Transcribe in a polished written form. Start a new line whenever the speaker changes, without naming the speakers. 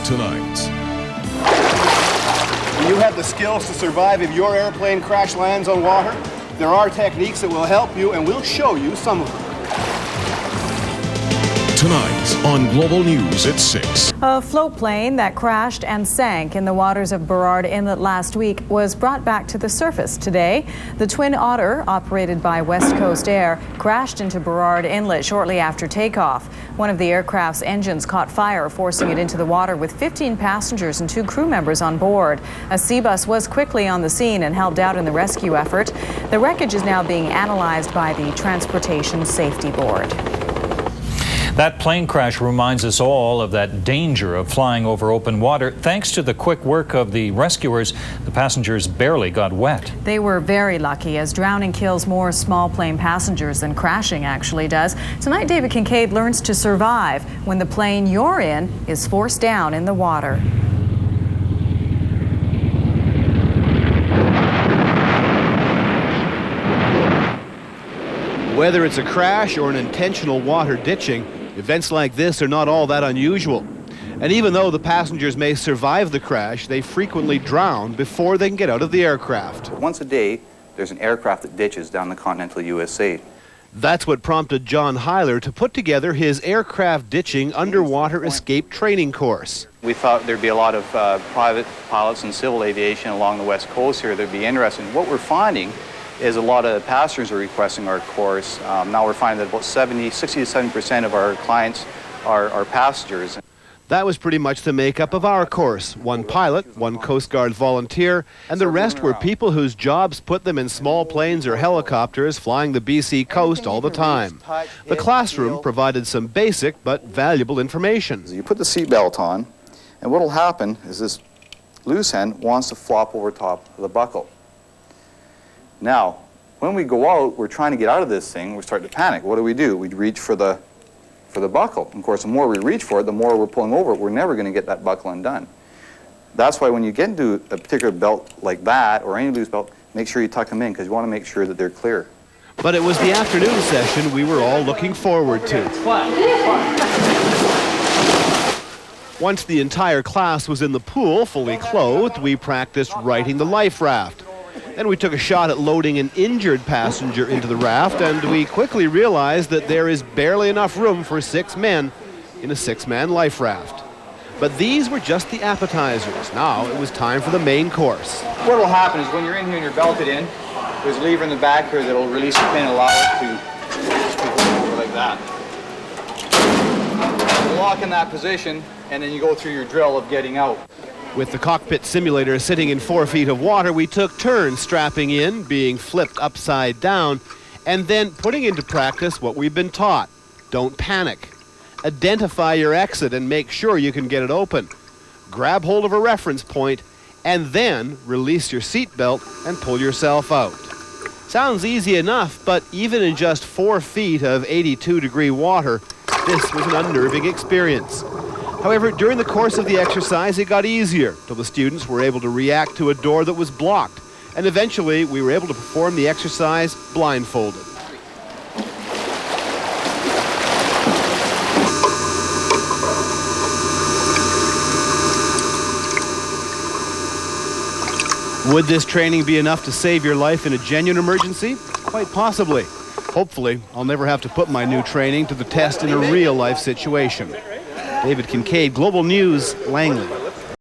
tonight.
You have the skills to survive if your airplane crash lands on water. There are techniques that will help you, and we'll show you some of them.
Tonight on Global News at 6.
A float plane that crashed and sank in the waters of Burrard Inlet last week was brought back to the surface today. The Twin Otter, operated by West Coast Air, crashed into Burrard Inlet shortly after takeoff. One of the aircraft's engines caught fire, forcing it into the water with 15 passengers and 2 crew members on board. A sea bus was quickly on the scene and helped out in the rescue effort. The wreckage is now being analyzed by the Transportation Safety Board.
That plane crash reminds us all of that danger of flying over open water. Thanks to the quick work of the rescuers, the passengers barely got wet.
They were very lucky, as drowning kills more small plane passengers than crashing actually does. Tonight, David Kincaid learns to survive when the plane you're in is forced down in the water.
Whether it's a crash or an intentional water ditching, events like this are not all that unusual. And even though the passengers may survive the crash, they frequently drown before they can get out of the aircraft.
Once a day, there's an aircraft that ditches down the continental USA.
That's what prompted John Heiler to put together his aircraft ditching underwater escape training course.
We thought there'd be a lot of private pilots and civil aviation along the west coast here that'd be interested. What we're finding is a lot of passengers are requesting our course. Now we're finding that about 60 to 70% of our clients are passengers.
That was pretty much the makeup of our course. 1 pilot, 1 Coast Guard volunteer, and the rest were people whose jobs put them in small planes or helicopters flying the BC coast all the time. The classroom provided some basic but valuable information.
You put the seatbelt on, and what will happen is this loose end wants to flop over top of the buckle. Now, when we go out, we're trying to get out of this thing, we're starting to panic. What do? We reach for the buckle. Of course, the more we reach for it, the more we're pulling over it. We're never going to get that buckle undone. That's why when you get into a particular belt like that, or any loose belt, make sure you tuck them in, because you want to make sure that they're clear.
But it was the afternoon session we were all looking forward to. Once the entire class was in the pool, fully clothed, we practiced righting the life raft. Then we took a shot at loading an injured passenger into the raft, and we quickly realized that there is barely enough room for 6 men in a 6-man life raft. But these were just the appetizers. Now it was time for the main course.
What will happen is when you're in here and you're belted in, there's a lever in the back here that will release the pin and allow it to go over like that. You lock in that position, and then you go through your drill of getting out.
With the cockpit simulator sitting in 4 feet of water, we took turns strapping in, being flipped upside down, and then putting into practice what we've been taught. Don't panic. Identify your exit and make sure you can get it open. Grab hold of a reference point, and then release your seatbelt and pull yourself out. Sounds easy enough, but even in just 4 feet of 82-degree water, this was an unnerving experience. However, during the course of the exercise, it got easier till the students were able to react to a door that was blocked. And eventually, we were able to perform the exercise blindfolded. Would this training be enough to save your life in a genuine emergency? Quite possibly. Hopefully, I'll never have to put my new training to the test in a real-life situation. David Kincaid, Global News, Langley.